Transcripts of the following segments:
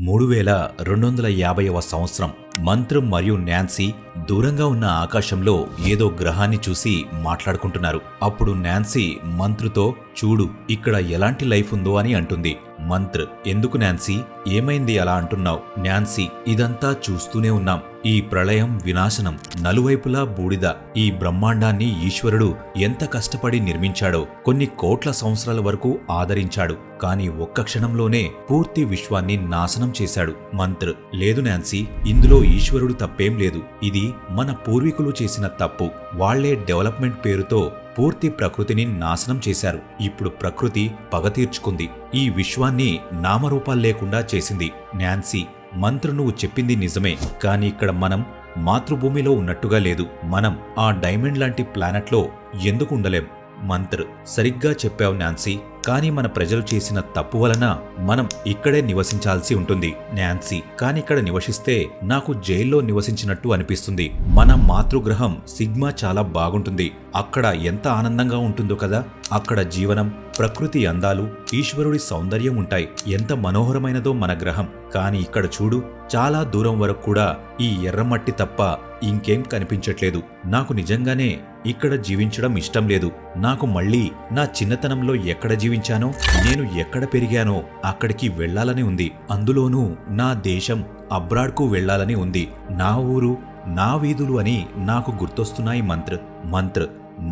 3250వ సంవత్సరం. మంత్రు మరియు న్యాన్సీ దూరంగా ఉన్న ఆకాశంలో ఏదో గ్రహాన్ని చూసి మాట్లాడుకుంటున్నారు. అప్పుడు న్యాన్సీ మంత్రుతో, చూడు ఇక్కడ ఎలాంటి లైఫ్ ఉందో అని అంటుంది. మంత్ర్, ఎందుకు న్యాన్సీ, ఏమైంది అలా అంటున్నావు? న్యాన్సీ, ఇదంతా చూస్తూనే ఉన్నాం. ఈ ప్రళయం, వినాశనం, నలువైపులా బూడిద. ఈ బ్రహ్మాండాన్ని ఈశ్వరుడు ఎంత కష్టపడి నిర్మించాడో, కొన్ని కోట్ల సంవత్సరాల వరకు ఆదరించాడు. కాని ఒక్క క్షణంలోనే పూర్తి విశ్వాన్ని నాశనం చేశాడు. మంత్ర్, లేదు న్యాన్సీ, ఇందులో ఈశ్వరుడు తప్పేం లేదు. ఇది మన పూర్వీకులు చేసిన తప్పు. వాళ్లే డెవలప్మెంట్ పేరుతో పూర్తి ప్రకృతిని నాశనం చేశారు. ఇప్పుడు ప్రకృతి పగ తీర్చుకుంది. ఈ విశ్వాన్ని నామరూపాలు లేకుండా చేసింది. న్యాన్సీ, మంత్రు, నువ్వు చెప్పింది నిజమే, కాని ఇక్కడ మనం మాతృభూమిలో ఉన్నట్టుగా లేదు. మనం ఆ డైమండ్ లాంటి ప్లానెట్లో ఎందుకు ఉండలేం? మంత్ర్, సరిగ్గా చెప్పావు న్యాన్సీ, కానీ మన ప్రజలు చేసిన తప్పు వలన మనం ఇక్కడే నివసించాల్సి ఉంటుంది. న్యాన్సీ, కాని ఇక్కడ నివసిస్తే నాకు జైల్లో నివసించినట్టు అనిపిస్తుంది. మన మాతృగ్రహం సిగ్మా చాలా బాగుంటుంది. అక్కడ ఎంత ఆనందంగా ఉంటుందో కదా. అక్కడ జీవనం, ప్రకృతి అందాలు, ఈశ్వరుడి సౌందర్యం ఉంటాయి. ఎంత మనోహరమైనదో మన గ్రహం. కాని ఇక్కడ చూడు, చాలా దూరం వరకు కూడా ఈ ఎర్రమట్టి తప్ప ఇంకేం కనిపించట్లేదు. నాకు నిజంగానే ఇక్కడ జీవించడం ఇష్టం లేదు. నాకు మళ్ళీ నా చిన్నతనంలో ఎక్కడ జీవించానో, నేను ఎక్కడ పెరిగానో అక్కడికి వెళ్లాలని ఉంది. అందులోనూ నా దేశం అబ్రాడ్కు వెళ్లాలని ఉంది. నా ఊరు, నా వీధులు అని నాకు గుర్తొస్తున్నాయి. మంత్ర,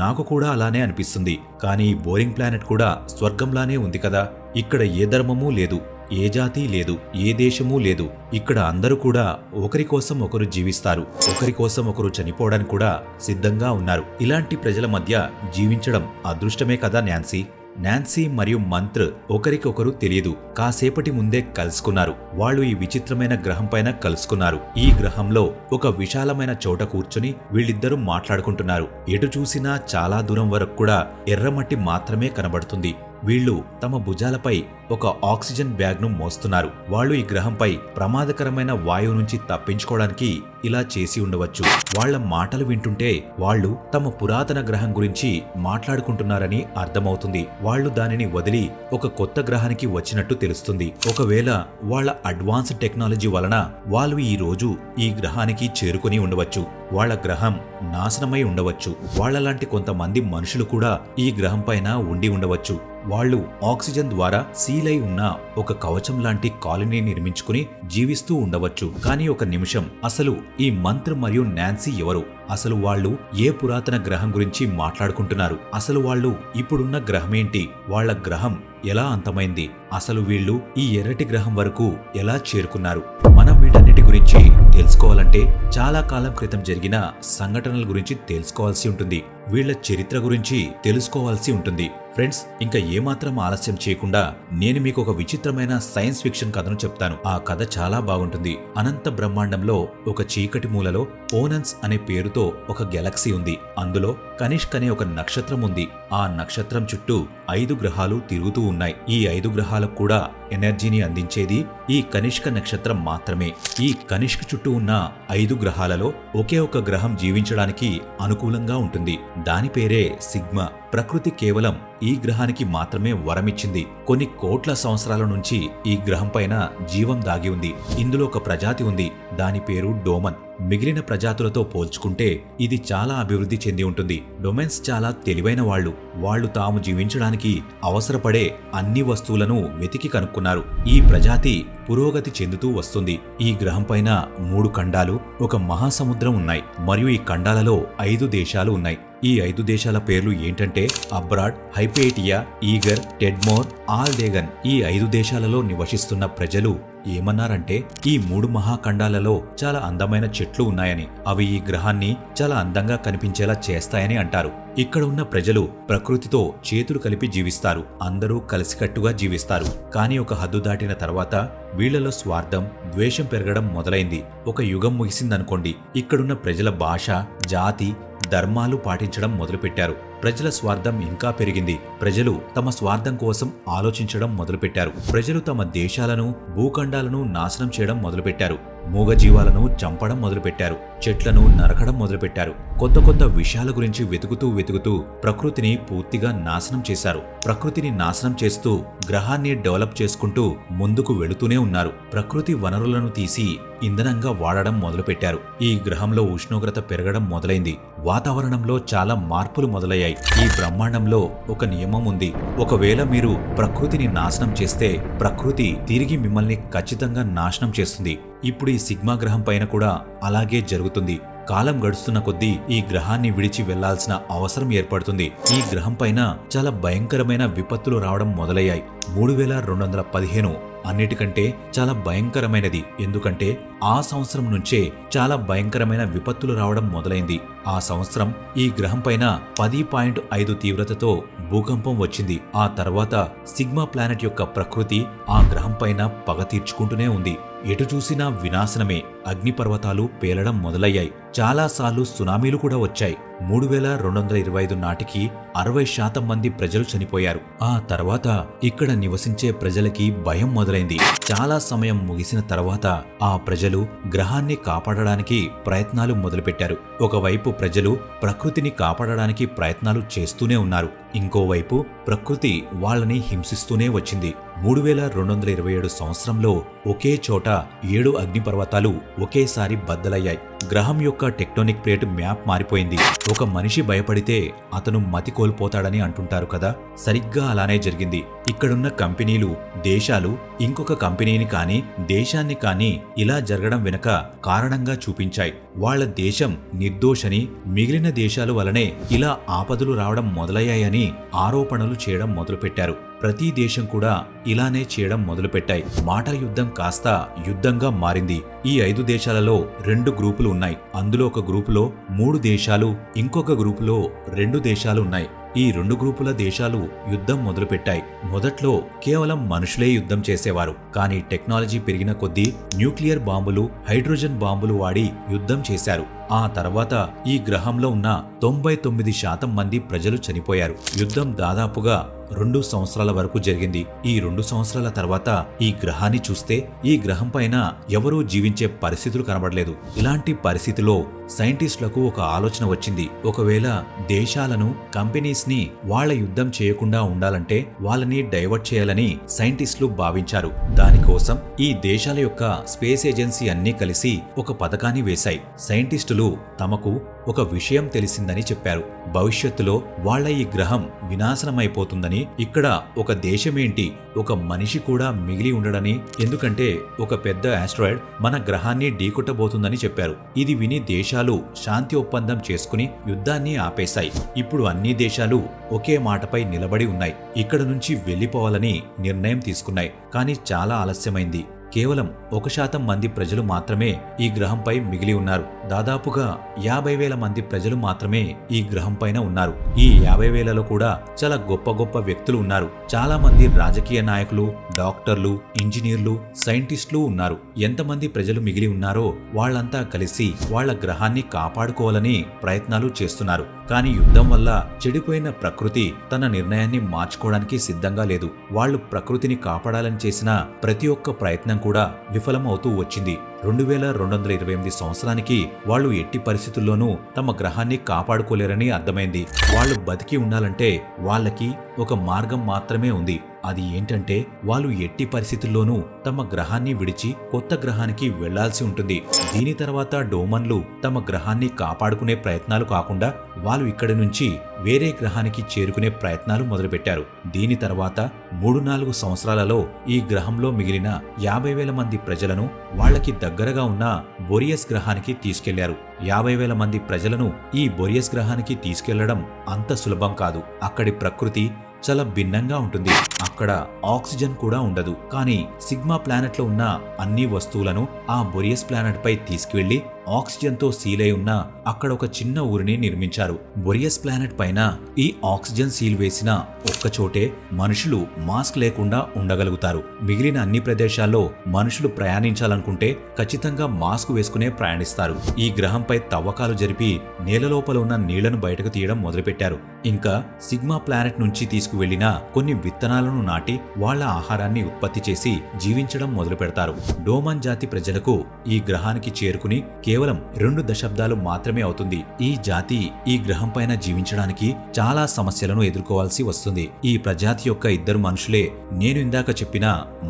నాకు కూడా అలానే అనిపిస్తుంది. కానీ బోరింగ్ ప్లానెట్ కూడా స్వర్గంలానే ఉంది కదా. ఇక్కడ ఏ ధర్మమూ లేదు, ఏ జాతి లేదు, ఏ దేశమూ లేదు. ఇక్కడ అందరూ కూడా ఒకరి కోసం ఒకరు జీవిస్తారు, ఒకరి కోసం ఒకరు చనిపోవడానికి కూడా సిద్ధంగా ఉన్నారు. ఇలాంటి ప్రజల మధ్య జీవించడం అదృష్టమే కదా న్యాన్సీ. న్యాన్సీ మరియు మంత్ర్ ఒకరికొకరు తెలియదు. కాసేపటి ముందే కలుసుకున్నారు. వాళ్ళు ఈ విచిత్రమైన గ్రహం పైన కలుసుకున్నారు. ఈ గ్రహంలో ఒక విశాలమైన చోట కూర్చుని వీళ్ళిద్దరూ మాట్లాడుకుంటున్నారు. ఎటు చూసినా చాలా దూరం వరకు కూడా ఎర్రమట్టి మాత్రమే కనబడుతుంది. వీళ్ళు తమ భుజాలపై ఒక ఆక్సిజన్ బ్యాగ్ను మోస్తున్నారు. వాళ్ళు ఈ గ్రహంపై ప్రమాదకరమైన వాయువు నుంచి తప్పించుకోవడానికి ఇలా చేసి ఉండవచ్చు. వాళ్ల మాటలు వింటుంటే వాళ్ళు తమ పురాతన గ్రహం గురించి మాట్లాడుకుంటున్నారని అర్థమవుతుంది. వాళ్ళు దానిని వదిలి ఒక కొత్త గ్రహానికి వచ్చినట్టు తెలుస్తుంది. ఒకవేళ వాళ్ల అడ్వాన్స్డ్ టెక్నాలజీ వలన వాళ్ళు ఈ రోజు ఈ గ్రహానికి చేరుకుని ఉండవచ్చు. వాళ్ల గ్రహం నాశనమై ఉండవచ్చు. వాళ్లలాంటి కొంతమంది మనుషులు కూడా ఈ గ్రహం పైన ఉండి ఉండవచ్చు. వాళ్ళు ఆక్సిజన్ ద్వారా సీలై ఉన్న ఒక కవచం లాంటి కాలనీ నిర్మించుకుని జీవిస్తూ ఉండవచ్చు. కానీ ఒక నిమిషం, అసలు ఈ మంత్ర మరియు న్యాన్సీ ఎవరు? అసలు వాళ్ళు ఏ పురాతన గ్రహం గురించి మాట్లాడుకుంటున్నారు? అసలు వాళ్ళు ఇప్పుడున్న గ్రహమేంటి? వాళ్ల గ్రహం ఎలా అంతమైంది? అసలు వీళ్ళు ఈ ఎర్రటి గ్రహం వరకు ఎలా చేరుకున్నారు? మనం వీటన్నిటి గురించి తెలుసుకోవాలంటే చాలా కాలం క్రితం జరిగిన సంఘటనల గురించి తెలుసుకోవాల్సి ఉంటుంది. వీళ్ల చరిత్ర గురించి తెలుసుకోవాల్సి ఉంటుంది. ఫ్రెండ్స్, ఇంకా ఏమాత్రం ఆలస్యం చేయకుండా నేను మీకు ఒక విచిత్రమైన సైన్స్ ఫిక్షన్ కథను చెప్తాను. ఆ కథ చాలా బాగుంటుంది. అనంత బ్రహ్మాండంలో ఒక చీకటి మూలలో ఓనన్స్ అనే పేరుతో ఒక గెలాక్సీ ఉంది. అందులో కనిష్క్ అనే ఒక నక్షత్రం ఉంది. ఆ నక్షత్రం చుట్టూ 5 గ్రహాలు తిరుగుతూ ఉన్నాయి. ఈ 5 గ్రహాలకు కూడా ఎనర్జీని అందించేది ఈ కనిష్క నక్షత్రం మాత్రమే. ఈ కనిష్క్ చుట్టూ ఉన్న 5 గ్రహాలలో ఒకే ఒక గ్రహం జీవించడానికి అనుకూలంగా ఉంటుంది. దాని పేరే సిగ్మా. ప్రకృతి కేవలం ఈ గ్రహానికి మాత్రమే వరమిచ్చింది. కొన్ని కోట్ల సంవత్సరాల నుంచి ఈ గ్రహం పైన జీవం దాగి ఉంది. ఇందులో ఒక ప్రజాతి ఉంది. దాని పేరు డోమన్. మిగిలిన ప్రజాతులతో పోల్చుకుంటే ఇది చాలా అభివృద్ధి చెంది ఉంటుంది. డొమెన్స్ చాలా తెలివైన వాళ్ళు. వాళ్ళు తాము జీవించడానికి అవసరపడే అన్ని వస్తువులను వెతికి కనుక్కున్నారు. ఈ ప్రజాతి పురోగతి చెందుతూ వస్తుంది. ఈ గ్రహం పైన 3 ఖండాలు, ఒక మహాసముద్రం ఉన్నాయి. మరియు ఈ ఖండాలలో 5 దేశాలు ఉన్నాయి. ఈ 5 దేశాల పేర్లు ఏంటంటే అబ్రాడ్, హైపేటియా, ఈగర్, టెడ్మోర్, ఆల్డేగన్. ఈ 5 దేశాలలో నివసిస్తున్న ప్రజలు ఏమన్నారంటే ఈ 3 మహాఖండాలలో చాలా అందమైన చెట్లు ఉన్నాయని, అవి ఈ గ్రహాన్ని చాలా అందంగా కనిపించేలా చేస్తాయని అంటారు. ఇక్కడ ఉన్న ప్రజలు ప్రకృతితో చేతులు కలిపి జీవిస్తారు. అందరూ కలిసికట్టుగా జీవిస్తారు. కానీ ఒక హద్దు దాటిన తర్వాత వీళ్లలో స్వార్థం, ద్వేషం పెరగడం మొదలైంది. ఒక యుగం ముగిసిందనుకోండి. ఇక్కడున్న ప్రజల భాష, జాతి, ధర్మాలు పాటించడం మొదలుపెట్టారు. ప్రజల స్వార్థం ఇంకా పెరిగింది. ప్రజలు తమ స్వార్థం కోసం ఆలోచించడం మొదలుపెట్టారు. ప్రజలు తమ దేశాలను, భూఖండాలను నాశనం చేయడం మొదలుపెట్టారు. మూగజీవాలను చంపడం మొదలుపెట్టారు. చెట్లను నరకడం మొదలుపెట్టారు. కొత్త కొత్త విషయాల గురించి వెతుకుతూ ప్రకృతిని పూర్తిగా నాశనం చేశారు. ప్రకృతిని నాశనం చేస్తూ గ్రహాన్ని డెవలప్ చేసుకుంటూ ముందుకు వెళుతూనే ఉన్నారు. ప్రకృతి వనరులను తీసి ఇంధనంగా వాడడం మొదలుపెట్టారు. ఈ గ్రహంలో ఉష్ణోగ్రత పెరగడం మొదలైంది. వాతావరణంలో చాలా మార్పులు మొదలయ్యాయి. ఈ బ్రహ్మాండంలో ఒక నియమం ఉంది. ఒకవేళ మీరు ప్రకృతిని నాశనం చేస్తే ప్రకృతి తిరిగి మిమ్మల్ని ఖచ్చితంగా నాశనం చేస్తుంది. ఇప్పుడు ఈ సిగ్మా గ్రహం పైన కూడా అలాగే జరుగుతుంది. కాలం గడుస్తున్న కొద్దీ ఈ గ్రహాన్ని విడిచి వెళ్లాల్సిన అవసరం ఏర్పడుతుంది. ఈ గ్రహం పైన చాలా భయంకరమైన విపత్తులు రావడం మొదలయ్యాయి. 3215 అన్నిటికంటే చాలా భయంకరమైనది. ఎందుకంటే ఆ సంవత్సరం నుంచే చాలా భయంకరమైన విపత్తులు రావడం మొదలైంది. ఆ సంవత్సరం ఈ గ్రహం పైన 10.5 తీవ్రతతో భూకంపం వచ్చింది. ఆ తర్వాత సిగ్మా ప్లానెట్ యొక్క ప్రకృతి ఆ గ్రహం పైన పగ తీర్చుకుంటూనే ఉంది. ఎటు చూసినా వినాశనమే. అగ్నిపర్వతాలు పేలడం మొదలయ్యాయి. చాలాసార్లు సునామీలు కూడా వచ్చాయి. 3225 నాటికి 60% మంది ప్రజలు చనిపోయారు. ఆ తర్వాత ఇక్కడ నివసించే ప్రజలకి భయం మొదలైంది. చాలా సమయం ముగిసిన తర్వాత ఆ ప్రజలు గ్రహాన్ని కాపాడడానికి ప్రయత్నాలు మొదలుపెట్టారు. ఒకవైపు ప్రజలు ప్రకృతిని కాపాడడానికి ప్రయత్నాలు చేస్తూనే ఉన్నారు. ఇంకోవైపు ప్రకృతి వాళ్ళని హింసిస్తూనే వచ్చింది. 3227 సంవత్సరంలో ఒకే చోట 7 అగ్నిపర్వతాలు ఒకేసారి బద్దలయ్యాయి. గ్రహం యొక్క టెక్టోనిక్ ప్లేట్ మ్యాప్ మారిపోయింది. ఒక మనిషి భయపడితే అతను మతి కోల్పోతాడని అంటుంటారు కదా, సరిగ్గా అలానే జరిగింది. ఇక్కడున్న కంపెనీలు, దేశాలు ఇంకొక కంపెనీని కానీ దేశాన్ని కానీ ఇలా జరగడం వెనుక కారణంగా చూపించాయి. వాళ్ళ దేశం నిర్దోషని, మిగిలిన దేశాల వలనే ఇలా ఆపదలు రావడం మొదలయ్యాయని ఆరోపణలు చేయడం మొదలుపెట్టారు. ప్రతి దేశం కూడా ఇలానే చేయడం మొదలుపెట్టాయి. మాటల యుద్ధం కాస్త యుద్ధంగా మారింది. ఈ 5 దేశాలలో 2 గ్రూపులు ఉన్నాయి. అందులో ఒక గ్రూపులో 3 దేశాలు, ఇంకొక గ్రూపులో 2 దేశాలు ఉన్నాయి. ఈ 2 గ్రూపుల దేశాలు యుద్ధం మొదలుపెట్టాయి. మొదట్లో కేవలం మనుషులే యుద్ధం చేసేవారు. కానీ టెక్నాలజీ పెరిగిన కొద్దీ న్యూక్లియర్ బాంబులు, హైడ్రోజన్ బాంబులు వాడి యుద్ధం చేశారు. ఆ తర్వాత ఈ గ్రహంలో ఉన్న 99% మంది ప్రజలు చనిపోయారు. యుద్ధం దాదాపుగా 2 సంవత్సరాల వరకు జరిగింది. ఈ 2 సంవత్సరాల తర్వాత ఈ గ్రహాన్ని చూస్తే ఈ గ్రహం పైన ఎవరూ జీవించే పరిస్థితులు కనబడలేదు. ఇలాంటి పరిస్థితిలో సైంటిస్టులకు ఒక ఆలోచన వచ్చింది. ఒకవేళ దేశాలను, కంపెనీస్ ని వాళ్ళ యుద్ధం చేయకుండా ఉండాలంటే వాళ్ళని డైవర్ట్ చేయాలని సైంటిస్టులు భావించారు. దానికోసం ఈ దేశాల యొక్క స్పేస్ ఏజెన్సీ అన్నీ కలిసి ఒక పథకాన్ని వేశాయి. సైంటిస్టులు తమకు ఒక విషయం తెలిసిందని చెప్పారు. భవిష్యత్తులో వాళ్ళ ఈ గ్రహం వినాశనమైపోతుందని, ఇక్కడ ఒక దేశమేంటి, ఒక మనిషి కూడా మిగిలి ఉండడని, ఎందుకంటే ఒక పెద్ద ఆస్ట్రాయిడ్ మన గ్రహాన్ని ఢీకొట్టబోతుందని చెప్పారు. ఇది విని దేశాలు శాంతి ఒప్పందం చేసుకుని యుద్ధాన్ని ఆపేశాయి. ఇప్పుడు అన్ని దేశాలు ఒకే మాటపై నిలబడి ఉన్నాయి. ఇక్కడ నుంచి వెళ్లిపోవాలని నిర్ణయం తీసుకున్నాయి. కానీ చాలా ఆలస్యమైంది. కేవలం 1% మంది ప్రజలు మాత్రమే ఈ గ్రహంపై మిగిలి ఉన్నారు. దాదాపుగా 50,000 మంది ప్రజలు మాత్రమే ఈ గ్రహం పైన ఉన్నారు. ఈ 50,000లో కూడా చాలా గొప్ప గొప్ప వ్యక్తులు ఉన్నారు. చాలా మంది రాజకీయ నాయకులు, డాక్టర్లు, ఇంజనీర్లు, సైంటిస్టులు ఉన్నారు. ఎంతమంది ప్రజలు మిగిలి ఉన్నారో వాళ్ళంతా కలిసి వాళ్ళ గ్రహాన్ని కాపాడుకోవాలని ప్రయత్నాలు చేస్తున్నారు. కానీ యుద్ధం వల్ల చెడిపోయిన ప్రకృతి తన నిర్ణయాన్ని మార్చుకోవడానికి సిద్ధంగా లేదు. వాళ్ళు ప్రకృతిని కాపాడాలని చేసిన ప్రతి ఒక్క ప్రయత్నం కూడా విఫలం అవుతూ వచ్చింది. 2228 సంవత్సరానికి వాళ్ళు ఎట్టి పరిస్థితుల్లోనూ తమ గ్రహాన్ని కాపాడుకోలేరని అర్థమైంది. వాళ్ళు బతికి ఉండాలంటే వాళ్ళకి ఒక మార్గం మాత్రమే ఉంది. అది ఏంటంటే వాళ్ళు ఎట్టి పరిస్థితుల్లోనూ తమ గ్రహాన్ని విడిచి కొత్త గ్రహానికి వెళ్లాల్సి ఉంటుంది. దీని తర్వాత డోమన్లు తమ గ్రహాన్ని కాపాడుకునే ప్రయత్నాలు కాకుండా వాళ్ళు ఇక్కడి నుంచి వేరే గ్రహానికి చేరుకునే ప్రయత్నాలు మొదలుపెట్టారు. దీని తర్వాత 3-4 సంవత్సరాలలో ఈ గ్రహంలో మిగిలిన 50,000 మంది ప్రజలను వాళ్ళకి దగ్గరగా ఉన్న బొరియస్ గ్రహానికి తీసుకెళ్లారు. 50,000 మంది ప్రజలను ఈ బొరియస్ గ్రహానికి తీసుకెళ్లడం అంత సులభం కాదు. అక్కడి ప్రకృతి చాలా భిన్నంగా ఉంటుంది. అక్కడ ఆక్సిజన్ కూడా ఉండదు. కానీ సిగ్మా ప్లానెట్ లో ఉన్న అన్ని వస్తువులను ఆ బొరియస్ ప్లానెట్ పై తీసుకువెళ్లి ఆక్సిజన్ తో సీల్ అయి ఉన్న అక్కడ ఒక చిన్న ఊరిని నిర్మించారు. బొరియస్ ప్లానెట్ పైన ఈ ఆక్సిజన్ సీల్ వేసిన ఒక్కచోటే మనుషులు మాస్క్ లేకుండా ఉండగలుగుతారు. మిగిలిన అన్ని ప్రదేశాల్లో మనుషులు ప్రయాణించాలనుకుంటే ఖచ్చితంగా మాస్క్ వేసుకునే ప్రయాణిస్తారు. ఈ గ్రహంపై తవ్వకాలు జరిపి నేల లోపల ఉన్న నీళ్లను బయటకు తీయడం మొదలుపెట్టారు. ఇంకా సిగ్మా ప్లానెట్ నుంచి తీసుకువెళ్లిన కొన్ని విత్తనాలను నాటి వాళ్ల ఆహారాన్ని ఉత్పత్తి చేసి జీవించడం మొదలు పెడతారు. డోమన్ జాతి ప్రజలకు ఈ గ్రహానికి చేరుకుని కేవలం 2 దశాబ్దాలు మాత్రమే అవుతుంది. ఈ జాతి ఈ గ్రహం పైన జీవించడానికి చాలా సమస్యలను ఎదుర్కోవాల్సి వస్తుంది. ఈ ప్రజాతి యొక్క 2 మనుషులే నేను ఇందాక చెప్పిన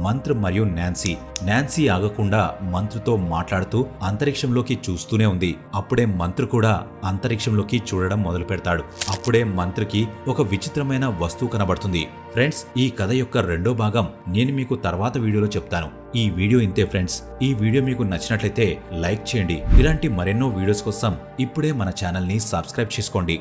మంత్ర్ మరియు నాన్సీ ఆగకుండా మంత్రుతో మాట్లాడుతూ అంతరిక్షంలోకి చూస్తూనే ఉంది. అప్పుడే మంత్రు కూడా అంతరిక్షంలోకి చూడడం మొదలు పెడతాడు. అప్పుడే మంత్రికి ఒక విచిత్రమైన వస్తువు కనబడుతుంది. ఫ్రెండ్స్, ఈ కథ యొక్క 2వ భాగం నేను మీకు తర్వాత వీడియోలో చెప్తాను. ఈ వీడియో ఇంతే ఫ్రెండ్స్. ఈ వీడియో మీకు నచ్చినట్లయితే లైక్ చేయండి. ఇలాంటి మరెన్నో వీడియోస్ కోసం ఇప్పుడే మన ఛానల్ ని సబ్స్క్రైబ్ చేసుకోండి.